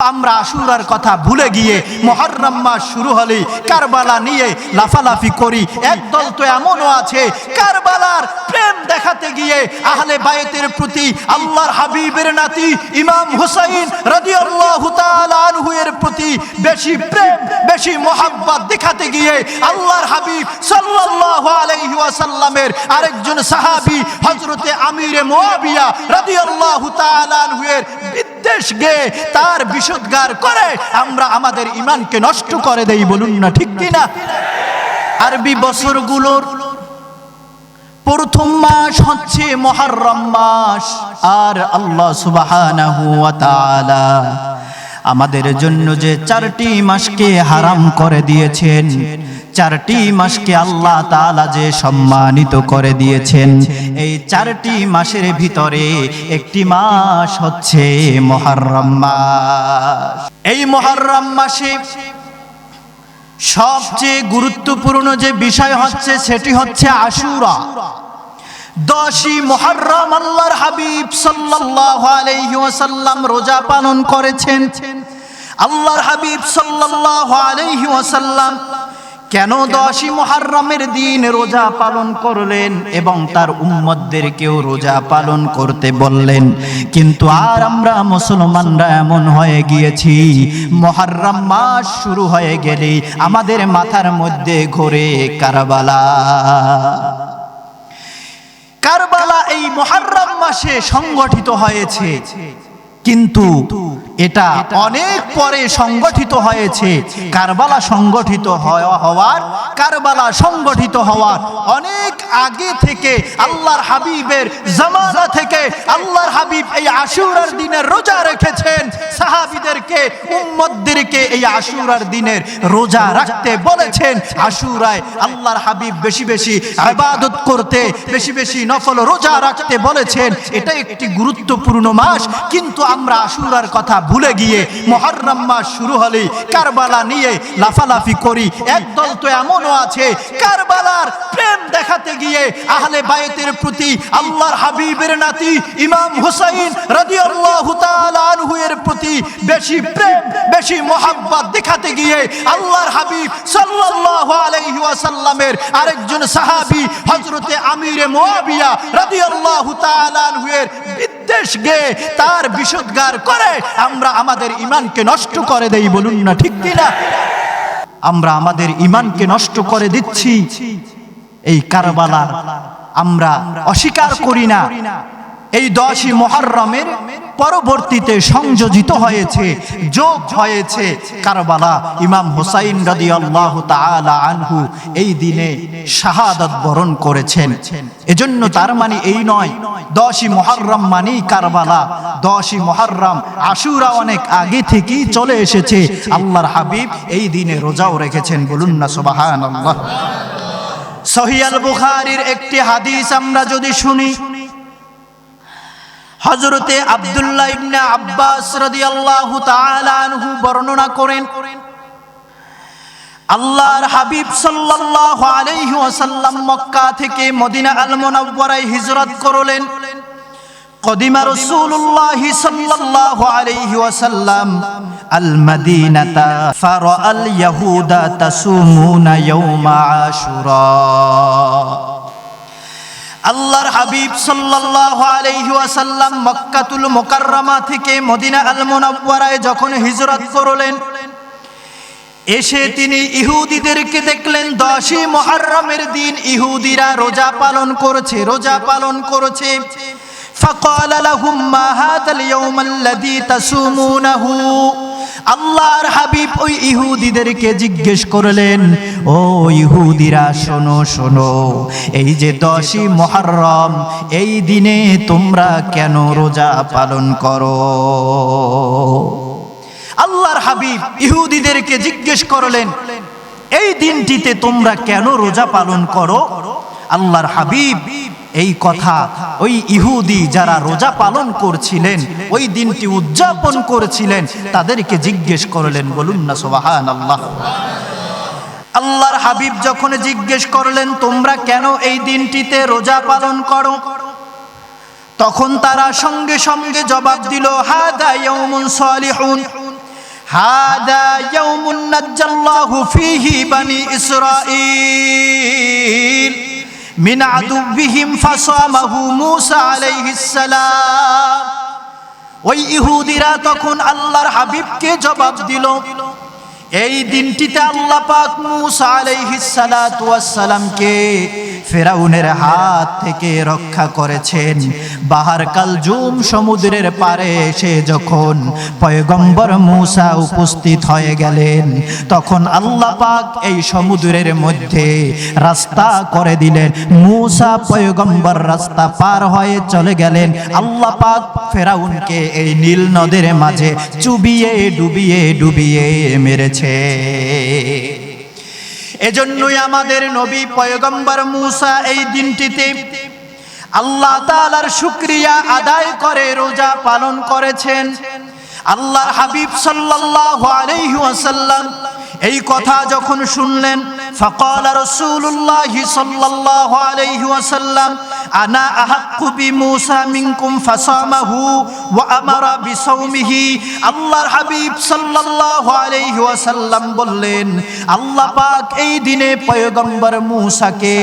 আমরা আশুরার কথা ভুলে গিয়ে মুহররম মাস শুরু হলেই কারবালা নিয়ে লাফালাফি করি। একদল তো এমনও আছে কারবালার প্রেম দেখাতে গিয়ে আহলে বায়তের প্রতি আল্লাহর হাবিবের নাতি ইমাম হুসাইন রাদিয়াল্লাহু তাআলা আনহু এর প্রতি বেশি প্রেম বেশি মোহাব্বত দেখাতে গিয়ে আল্লাহর হাবিব সাল্লাল্লাহু আলাইহি ওয়াসাল্লামের আরেকজন সাহাবী হযরতে আমিরে মুয়াবিয়া রাদিয়াল্লাহু তাআলা আনহু এর বিদ্বেষ গেয়ে তার বিশুদ্ধার করে আমরা আমাদের ঈমানকে নষ্ট করে দেই। বলুন না ঠিক কিনা? আরবি বছরগুলোর প্রথম মাস হচ্ছে মুহররম মাস, আর আল্লাহ সুবহানাহু ওয়া তাআলা আমাদের জন্য যে চারটি মাসকে হারাম করে দিয়েছেন, চারটি মাসকে আল্লাহ তাআলা যে সম্মানিত করে দিয়েছেন, এই চারটি মাসের ভিতরে একটি মাস হচ্ছে মুহররম মাস। এই মুহররম মাসে সবচেয়ে গুরুত্বপূর্ণ যে বিষয় হচ্ছে সেটি হচ্ছে আশুরা। 10ই মুহররম আল্লাহর হাবিব সাল্লাল্লাহু আলাইহি ওয়াসাল্লাম রোজা পালন করেছেন। আল্লাহর হাবিব সাল্লাল্লাহু আলাইহি ওয়াসাল্লাম কেন 10ই মুহররমের দিন রোজা পালন করলেন এবং তার উম্মতদেরকেও রোজা পালন করতে বললেন? কিন্তু আর আমরা মুসলমানরা এমন হয়ে গিয়েছি, মুহররম মাস শুরু হয়ে গেলে আমাদের মাথার মধ্যে ঘোরে কারবালা। কারবালা এই মুহররম মাসে সংগঠিত হয়েছে, কিন্তু এটা অনেক পরে সংগঠিত হয়েছে। কারবালা সংগঠিত হওয়ার অনেক আগে থেকে আল্লাহর হাবিবের জামানা থেকে আল্লাহর হাবিব এই আশুরার দিনের রোজা রেখেছেন। সাহাবীদেরকে উম্মতদেরকে এই আশুরার দিনের রোজা রাখতে বলেছেন। আশুরায় আল্লাহর হাবিব বেশি বেশি ইবাদত করতে, বেশি বেশি নফল রোজা রাখতে বলেছেন। এটা একটি গুরুত্বপূর্ণ মাস, কিন্তু আমরা আশুরার কথা ভুলে গিয়ে মুহররম মাস শুরু হলেই কারবালা নিয়ে লাফালাফি করি। একদল তো এমনও আছে কারবালার প্রেম দেখাতে গিয়ে আহলে বায়তের প্রতি আল্লাহর হাবিবের নাতি ইমাম হুসাইন রাদিয়াল্লাহু তাআলা আনহু এর প্রতি বেশি প্রেম বেশি মোহাব্বত দেখাতে গিয়ে আল্লাহর হাবিব সাল্লাল্লাহু আলাইহি ওয়াসাল্লামের আরেকজন সাহাবী হযরতে আমিরে মুয়াবিয়া রাদিয়াল্লাহু তাআলা আনহু এর বিদ্বেষ গেয়ে তার বিশুদ্ধার করে আমরা আমাদের ঈমানকে নষ্ট করে দেই। বলুন না ঠিক কিনা? আমরা আমাদের ঈমানকে নষ্ট করে দিচ্ছি। এই কারবালা আমরা অস্বীকার করি না। এই 10ই মুহররমের পরবর্তীতে সংযোজিত হয়েছে, যোগ হয়েছে কারবালা। ইমাম হুসাইন রাদিয়াল্লাহু তাআলা আনহু এই দিনে শাহাদাত বরণ করেছেন। এজন্য তার মানে এই নয় 10ই মুহররম মানেই কারবালা। 10ই মুহররম আশুরা অনেক আগে থেকেই চলে এসেছে। আল্লাহর হাবিব এই দিনে রোজাও রেখেছেন। বলুন না সুবহানাল্লাহ। সহিহ আল বুখারীর একটি হাদিস আমরা যদি শুনি, হযরতে আব্দুল্লাহ ইবনে আব্বাস রাদিয়াল্লাহু তাআলা আনহু বর্ণনা করেন, আল্লাহর হাবিব সাল্লাল্লাহু আলাইহি ওয়াসাল্লাম মক্কা থেকে মদিনা আল মুনাওয়ারায় হিজরত করলেন। কদিমা রাসূলুল্লাহ সাল্লাল্লাহু আলাইহি ওয়াসাল্লাম আল মাদিনাতা ফারাআল ইয়াহুদা তাসুমুনা ইয়াউমা আশুরা। আল্লাহর হাবিব সাল্লাল্লাহু আলাইহি ওয়াসাল্লাম মক্কাতুল মুকাররমা থেকে মদিনা আল মুনাওয়ারায় যখন হিজরত করলেন, এসে তিনি ইহুদিদেরকে দেখলেন 10ই মুহররমের দিন ইহুদিরা রোজা পালন করেছে। فقال لهم ما هذا اليوم الذي تصومونه। আল্লাহর হাবিব ওই ইহুদিদেরকে জিজ্ঞেস করলেন, ও ইহুদিরা শোনো, এই যে 10ই মুহররম এই দিনে তোমরা কেন রোজা পালন করো? আল্লাহর হাবিব ইহুদিদেরকে জিজ্ঞেস করলেন, এই দিনটিতে তোমরা কেন রোজা পালন করো? আল্লাহর হাবিব এই কথা ওই ইহুদি যারা রোজা পালন করছিলেন, ওই দিনটি উদযাপন করেছিলেন, তাদেরকে জিজ্ঞেস করলেন। বলুন না সুবহানাল্লাহ। আল্লাহর হাবিব যখন জিজ্ঞেস করলেন তোমরা কেন এই দিনটিতে রোজা পালন করো, তখন তারা সঙ্গে সঙ্গে জবাব দিল, হাদা ইয়াউমুন সালিহুন, হাদা ইয়াউমুন নাজ্জাল্লাহু ফীহি বানি ইসরাঈল মিন আদুবিহিম ফাসামাহু মূসা আলাইহিস সালাম। ওই ইহুদিরা তখন আল্লাহর হাবিবকে জবাব দিল, এই দিনটিতে আল্লাহ পাক মূসা আলাইহিস সালাতু ওয়াস সালামকে ফিরাউনের হাত থেকে রক্ষা করেছেন। বাহার কালজুম সমুদ্রের পারে এসে যখন পয়গম্বর মূসা উপস্থিত হয়ে গেলেন, তখন আল্লাহ পাক এই সমুদ্রের মধ্যে রাস্তা করে দিলেন। মূসা পয়গম্বর রাস্তা পার হয়ে চলে গেলেন। আল্লাহ পাক ফিরাউনকে এই নীল নদের মাঝে চুবিয়ে ডুবিয়ে ডুবিয়ে মেরেছে। এজন্যই আমাদের নবী পয়গম্বর মূসা এই দিনটিতে আল্লাহ তাআলার শুকরিয়া আদায় করে রোজা পালন করেছেন। আল্লাহর হাবিব সাল্লাল্লাহু আলাইহি ওয়াসাল্লাম এই কথা যখন শুনলেন, ফাকালা রাসূলুল্লাহি সাল্লাল্লাহু আলাইহি ওয়াসাল্লাম আনা আহাক্কু বিমূসা মিনকুম ফাসামাহু ওয়া আমারা বিসাওমিহি। আল্লাহর হাবিব সাল্লাল্লাহু আলাইহি ওয়াসাল্লাম বললেন, আল্লাহ পাক এই দিনে পয়গম্বর মূসাকে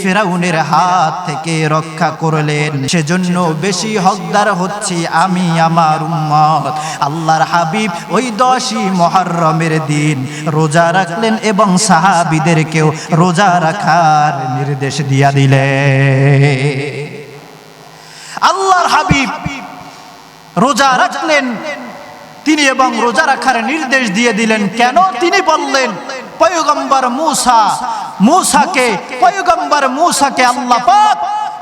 ফিরাউনের হাত থেকে রক্ষা করলেন, সেজন্য বেশি হকদার হচ্ছি আমি, আমার উম্মত। আল্লাহর হাবিব ওই 10ই মুহররমের দিন রোজা রাখলেন এবং সাহাবীদেরকেও রোজা রাখার নির্দেশ দিয়া দিলেন। আল্লাহর হাবিব রোজা রাখলেন তিনি এবং রোজা রাখার নির্দেশ দিয়ে দিলেন। কেন? তিনি বললেন পয়গম্বর মূসাকে আল্লাহ পাক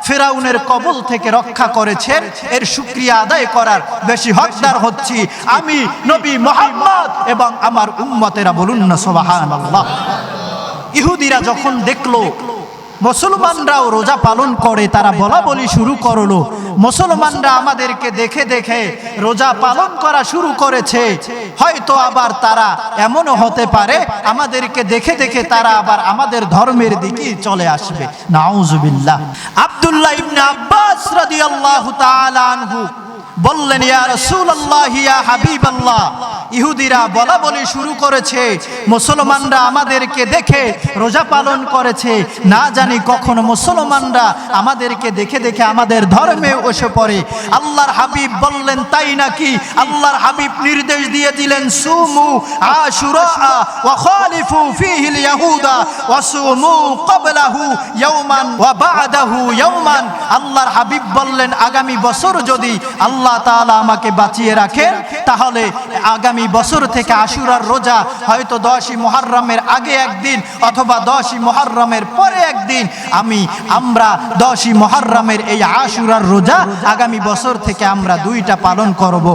ফিরাউনের কবল থেকে রক্ষা করেছেন, এর শুকরিয়া আদায় করার বেশি হকদার হচ্ছি আমি, নবী মুহাম্মদ এবং আমার উম্মতেরা। বলুন না সুবহানাল্লাহ। ইহুদিরা যখন দেখলো মুসলমানরাও রোজা পালন করে, তারা বলা বলি শুরু করলো, মুসলমানরা আমাদেরকে দেখে দেখে রোজা পালন করা শুরু করেছে, হয়তো আবার তারা এমনও হতে পারে আমাদেরকে দেখে দেখে তারা আবার আমাদের ধর্মের দিকে চলে আসবে। নাউজুবিল্লাহ। আব্দুল্লাহ ইবনে আব্বাস রাদিয়াল্লাহু তাআলা আনহু বললেন, ইয়া রাসূলুল্লাহ, ইয়া হাবিবাল্লাহ, ইহুদিরা বলা বলি শুরু করেছে, মুসলমানরা আমাদেরকে দেখে রোজা পালন করেছে, না জানি কখন মুসলমানরা আমাদেরকে দেখে দেখে আমাদের ধর্মে এসে পড়ে। আল্লাহর হাবিব বললেন, তাই নাকি? আল্লাহর হাবিব নির্দেশ দিয়ে দিলেন, সুমু আশুরা ওয়া খালিফু ফীহিল ইয়াহুদা ওয়া সুমু ক্বাবলাহু ইয়াওমান ওয়া বা'দাহু ইয়াওমান। আল্লাহর হাবিব বললেন, আগামী বছর যদি আল্লাহ তাআলা আমাকে বাঁচিয়ে রাখেন, তাহলে আগামী বছর থেকে আশুরার রোজা হয়তো 10ই মুহররমের আগে একদিন অথবা 10ই মুহররমের পরে একদিন আমরা 10ই মুহররমের এই আশুরার রোজা আগামী বছর থেকে আমরা 2টা পালন করব।